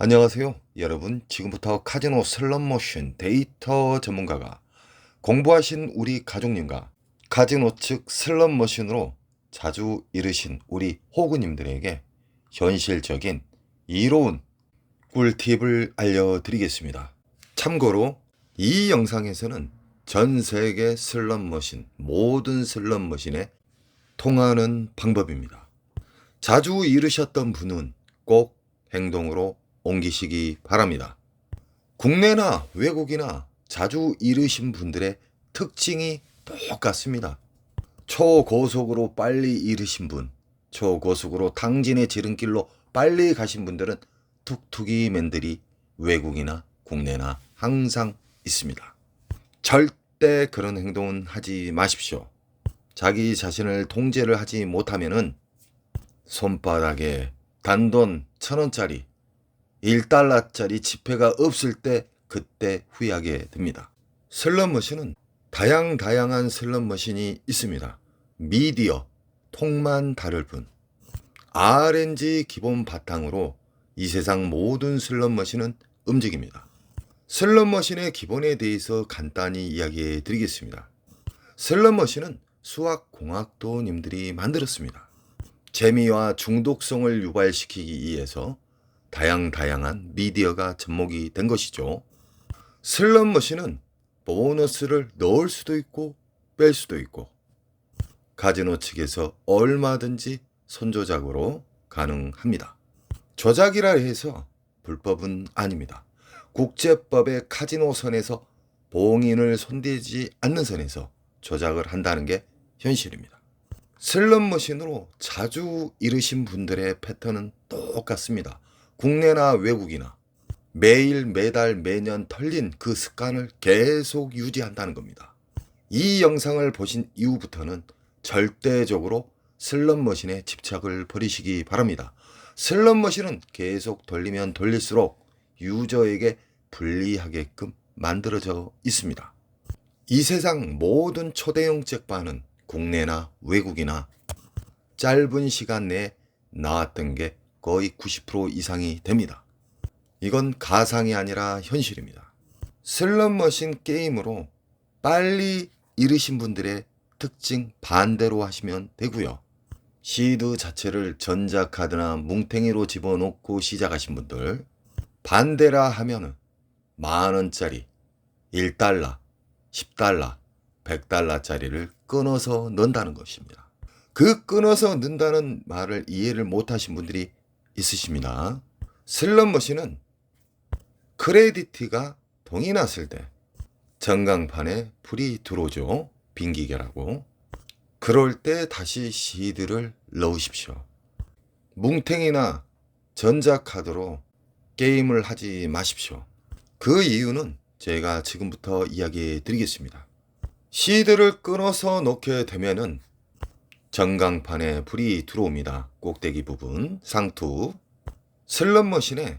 안녕하세요. 여러분, 지금부터 카지노 슬롯머신 데이터 전문가가 공부하신 우리 가족님과 카지노 측 슬롯머신으로 자주 잃으신 우리 호구님들에게 현실적인 이로운 꿀팁을 알려드리겠습니다. 참고로 이 영상에서는 전 세계 슬롯머신, 모든 슬롯머신에 통하는 방법입니다. 자주 잃으셨던 분은 꼭 행동으로 옮기시기 바랍니다. 국내나 외국이나 자주 잃으신 분들의 특징이 똑같습니다. 초고속으로 빨리 잃으신 분, 초고속으로 당진의 지름길로 빨리 가신 분들은 툭툭이맨들이 외국이나 국내나 항상 있습니다. 절대 그런 행동은 하지 마십시오. 자기 자신을 통제를 하지 못하면은 손바닥에 단돈 1,000원짜리 1달러짜리 지폐가 없을 때 그때 후회하게 됩니다. 슬롯머신은 다양한 슬롯머신이 있습니다. 미디어, 통만 다를 뿐. RNG 기본 바탕으로 이 세상 모든 슬롯머신은 움직입니다. 슬롯머신의 기본에 대해서 간단히 이야기해 드리겠습니다. 슬롯머신은 수학공학도님들이 만들었습니다. 재미와 중독성을 유발시키기 위해서 다양한 미디어가 접목이 된 것이죠. 슬롯머신은 보너스를 넣을 수도 있고 뺄 수도 있고 카지노 측에서 얼마든지 선조작으로 가능합니다. 조작이라 해서 불법은 아닙니다. 국제법의 카지노 선에서 봉인을 손대지 않는 선에서 조작을 한다는 게 현실입니다. 슬롯머신으로 자주 잃으신 분들의 패턴은 똑같습니다. 국내나 외국이나 매일 매달 매년 털린 그 습관을 계속 유지한다는 겁니다. 이 영상을 보신 이후부터는 절대적으로 슬롯머신에 집착을 버리시기 바랍니다. 슬롯머신은 계속 돌리면 돌릴수록 유저에게 불리하게끔 만들어져 있습니다. 이 세상 모든 초대형 잭바는 국내나 외국이나 짧은 시간 내에 나왔던 게 거의 90% 이상이 됩니다. 이건 가상이 아니라 현실입니다. 슬롯머신 게임으로 빨리 잃으신 분들의 특징 반대로 하시면 되고요. 시드 자체를 전자카드나 뭉탱이로 집어넣고 시작하신 분들, 반대라 하면은 만원짜리 1달러, 10달러, 100달러짜리를 끊어서 넣는다는 것입니다. 그 끊어서 넣는다는 말을 이해를 못하신 분들이 있으십니다. 슬롯머신은 크레디트가 동이 났을 때 전광판에 불이 들어오죠. 빙기계라고. 그럴 때 다시 시드를 넣으십시오. 뭉탱이나 전자카드로 게임을 하지 마십시오. 그 이유는 제가 지금부터 이야기해 드리겠습니다. 시드를 끊어서 넣게 되면은 전광판에 불이 들어옵니다. 꼭대기 부분, 상투. 슬롯머신의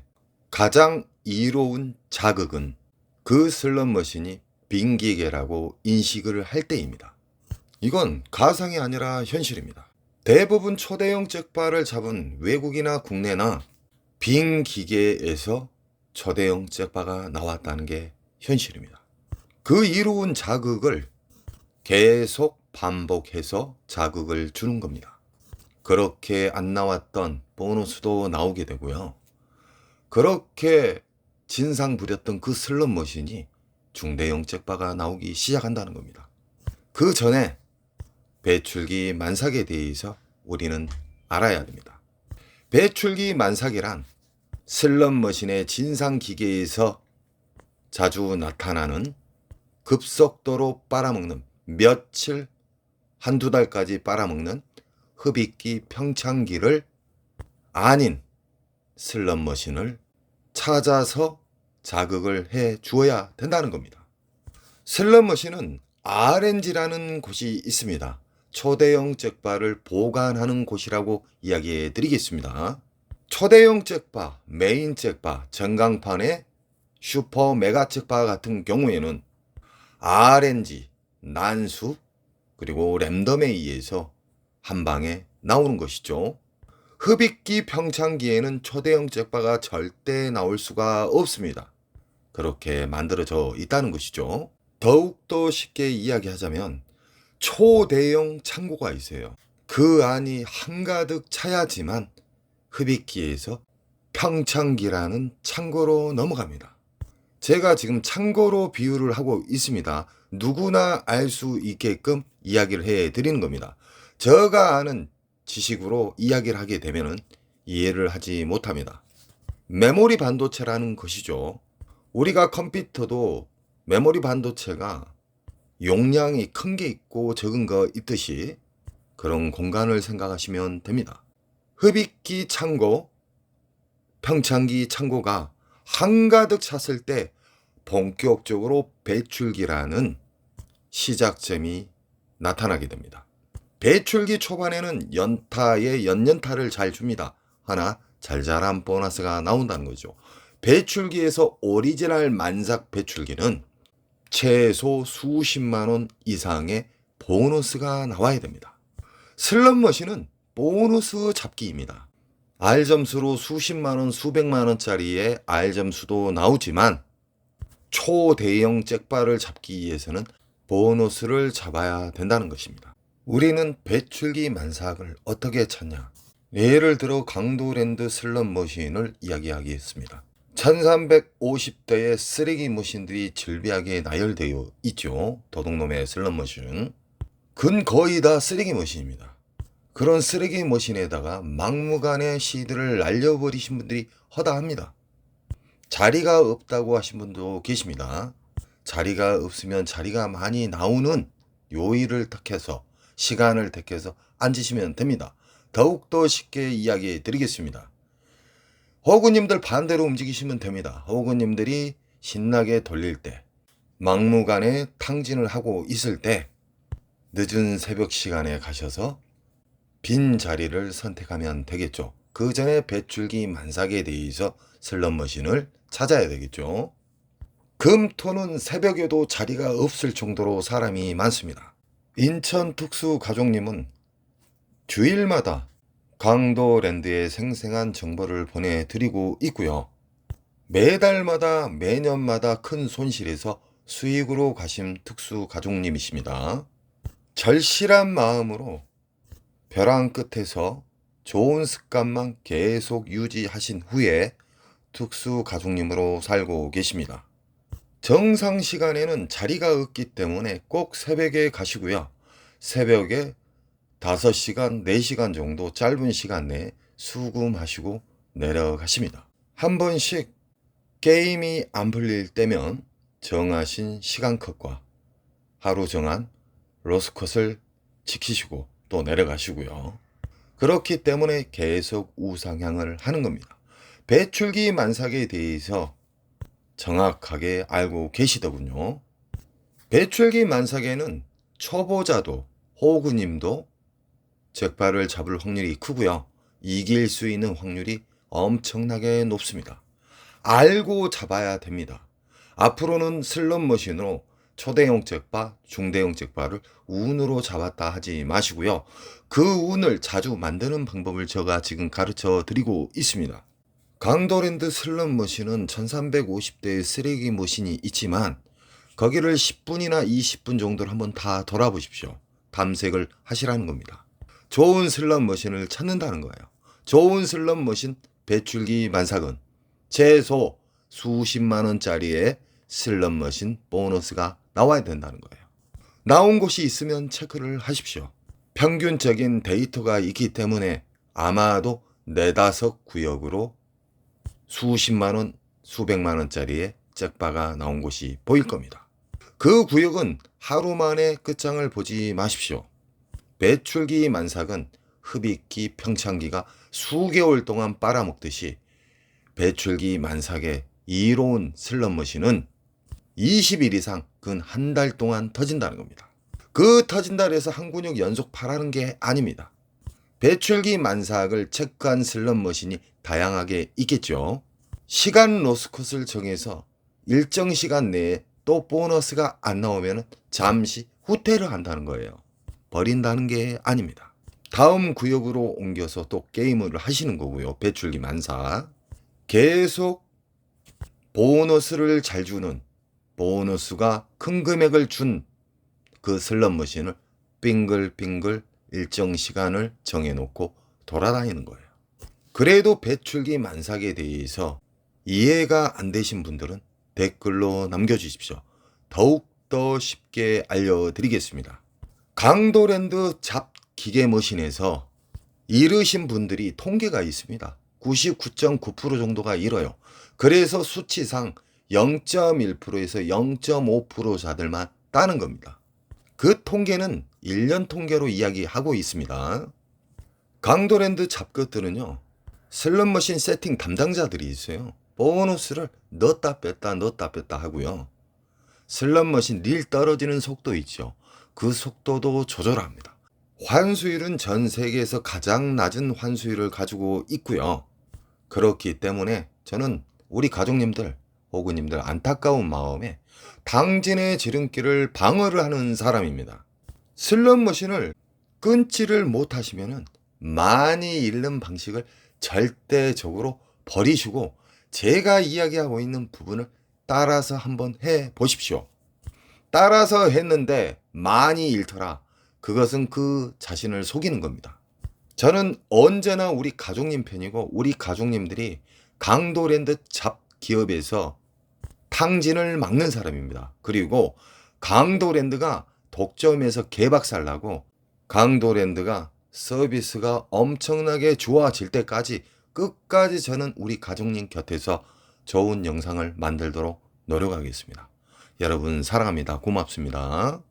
가장 이로운 자극은 그 슬롯머신이 빙기계라고 인식을 할 때입니다. 이건 가상이 아니라 현실입니다. 대부분 초대형 잭바를 잡은 외국이나 국내나 빙기계에서 초대형 잭바가 나왔다는 게 현실입니다. 그 이로운 자극을 계속 반복해서 자극을 주는 겁니다. 그렇게 안 나왔던 보너스도 나오게 되고요. 그렇게 진상 부렸던 그 슬롯머신이 중대형 잭바가 나오기 시작한다는 겁니다. 그 전에 배출기 만삭에 대해서 우리는 알아야 됩니다. 배출기 만삭이란 슬롯머신의 진상 기계에서 자주 나타나는 급속도로 빨아먹는 며칠 한두 달까지 빨아먹는 흡입기 평창기를 아닌 슬롯머신을 찾아서 자극을 해 주어야 된다는 겁니다. 슬롯머신은 RNG라는 곳이 있습니다. 초대형 잭바를 보관하는 곳이라고 이야기해 드리겠습니다. 초대형 잭바, 메인 잭바, 전광판의 슈퍼 메가 잭바 같은 경우에는 RNG, 난수, 그리고 랜덤에 의해서 한 방에 나오는 것이죠. 흡입기 평창기에는 초대형 잭바가 절대 나올 수가 없습니다. 그렇게 만들어져 있다는 것이죠. 더욱더 쉽게 이야기하자면 초대형 창고가 있어요. 그 안이 한가득 차야지만 흡입기에서 평창기라는 창고로 넘어갑니다. 제가 지금 창고로 비유를 하고 있습니다. 누구나 알 수 있게끔 이야기를 해 드리는 겁니다. 제가 아는 지식으로 이야기를 하게 되면 이해를 하지 못합니다. 메모리 반도체라는 것이죠. 우리가 컴퓨터도 메모리 반도체가 용량이 큰 게 있고 적은 거 있듯이 그런 공간을 생각하시면 됩니다. 흡입기 창고, 평창기 창고가 한가득 찼을 때 본격적으로 배출기라는 시작점이 나타나게 됩니다. 배출기 초반에는 연타에 연연타를 잘 줍니다. 하나 잘 자란 보너스가 나온다는 거죠. 배출기에서 오리지널 만삭 배출기는 최소 수십만 원 이상의 보너스가 나와야 됩니다. 슬롯머신은 보너스 잡기입니다. R점수로 수십만 원, 수백만 원짜리의 R점수도 나오지만 초대형 잭바를 잡기 위해서는 보너스를 잡아야 된다는 것입니다. 우리는 배출기 만삭을 어떻게 찾냐? 예를 들어 강도랜드 슬롯머신을 이야기하겠습니다. 1350대의 쓰레기 머신들이 즐비하게 나열되어 있죠. 도둑놈의 슬롯머신은. 근 거의 다 쓰레기 머신입니다. 그런 쓰레기 머신에다가 막무가내 CD를 날려버리신 분들이 허다합니다. 자리가 없다고 하신 분도 계십니다. 자리가 없으면 자리가 많이 나오는 요일을 택해서 시간을 택해서 앉으시면 됩니다. 더욱더 쉽게 이야기해 드리겠습니다. 호구님들 반대로 움직이시면 됩니다. 호구님들이 신나게 돌릴 때, 막무가내 탕진을 하고 있을 때 늦은 새벽 시간에 가셔서 빈 자리를 선택하면 되겠죠. 그 전에 배출기 만삭에 대해서 슬롯머신을 찾아야 되겠죠. 금토는 새벽에도 자리가 없을 정도로 사람이 많습니다. 인천 특수가족님은 주일마다 강도랜드에 생생한 정보를 보내드리고 있고요. 매달마다 매년마다 큰 손실에서 수익으로 가신 특수가족님이십니다. 절실한 마음으로 벼랑 끝에서 좋은 습관만 계속 유지하신 후에 특수가족님으로 살고 계십니다. 정상 시간에는 자리가 없기 때문에 꼭 새벽에 가시고요. 새벽에 5시간, 4시간 정도 짧은 시간 내에 수금하시고 내려가십니다. 한 번씩 게임이 안 풀릴 때면 정하신 시간컷과 하루 정한 로스컷을 지키시고 또 내려가시고요. 그렇기 때문에 계속 우상향을 하는 겁니다. 배출기 만삭에 대해서 정확하게 알고 계시더군요. 배출기 만삭에는 초보자도 호구님도 잭바를 잡을 확률이 크고요. 이길 수 있는 확률이 엄청나게 높습니다. 알고 잡아야 됩니다. 앞으로는 슬롯머신으로 초대형 잭바, 중대형 잭바를 운으로 잡았다 하지 마시고요. 그 운을 자주 만드는 방법을 제가 지금 가르쳐 드리고 있습니다. 강도랜드 슬롯머신은 1350대의 쓰레기 머신이 있지만 거기를 10분이나 20분 정도를 한번 다 돌아보십시오. 탐색을 하시라는 겁니다. 좋은 슬롯머신을 찾는다는 거예요. 좋은 슬롯머신 배출기 만삭은 최소 수십만 원짜리의 슬롯머신 보너스가 나와야 된다는 거예요. 나온 곳이 있으면 체크를 하십시오. 평균적인 데이터가 있기 때문에 아마도 4-5 구역으로 수십만 원, 수백만 원짜리의 잭바가 나온 곳이 보일 겁니다. 그 구역은 하루 만에 끝장을 보지 마십시오. 배출기 만삭은 흡입기 평창기가 수개월 동안 빨아먹듯이 배출기 만삭의 이로운 슬롯머신은 20일 이상 근 한 달 동안 터진다는 겁니다. 그 터진다 해서 한 근육 연속 파라는 게 아닙니다. 배출기 만삭을 체크한 슬롯머신이 다양하게 있겠죠. 시간 로스컷을 정해서 일정 시간 내에 또 보너스가 안 나오면 잠시 후퇴를 한다는 거예요. 버린다는 게 아닙니다. 다음 구역으로 옮겨서 또 게임을 하시는 거고요. 배출기 만사. 계속 보너스를 잘 주는, 보너스가 큰 금액을 준 그 슬롯머신을 빙글빙글 일정 시간을 정해놓고 돌아다니는 거예요. 그래도 배출기 만삭에 대해서 이해가 안 되신 분들은 댓글로 남겨주십시오. 더욱더 쉽게 알려드리겠습니다. 강도랜드 잡 기계머신에서 잃으신 분들이 통계가 있습니다. 99.9% 정도가 잃어요. 그래서 수치상 0.1%에서 0.5%자들만 따는 겁니다. 그 통계는 1년 통계로 이야기하고 있습니다. 강도랜드 잡것들은요, 슬롯머신 세팅 담당자들이 있어요. 보너스를 넣었다 뺐다 하고요. 슬롯머신 릴 떨어지는 속도 있죠. 그 속도도 조절합니다. 환수율은 전 세계에서 가장 낮은 환수율을 가지고 있고요. 그렇기 때문에 저는 우리 가족님들, 호구님들 안타까운 마음에 당진의 지름길을 방어를 하는 사람입니다. 슬롯머신을 끊지를 못하시면 많이 잃는 방식을 절대적으로 버리시고 제가 이야기하고 있는 부분을 따라서 한번 해 보십시오. 따라서 했는데 많이 잃더라. 그것은 그 자신을 속이는 겁니다. 저는 언제나 우리 가족님 편이고 우리 가족님들이 강도랜드 잡 기업에서 탕진을 막는 사람입니다. 그리고 강도랜드가 독점에서 개박살 나고 강도랜드가 서비스가 엄청나게 좋아질 때까지 끝까지 저는 우리 가족님 곁에서 좋은 영상을 만들도록 노력하겠습니다. 여러분 사랑합니다. 고맙습니다.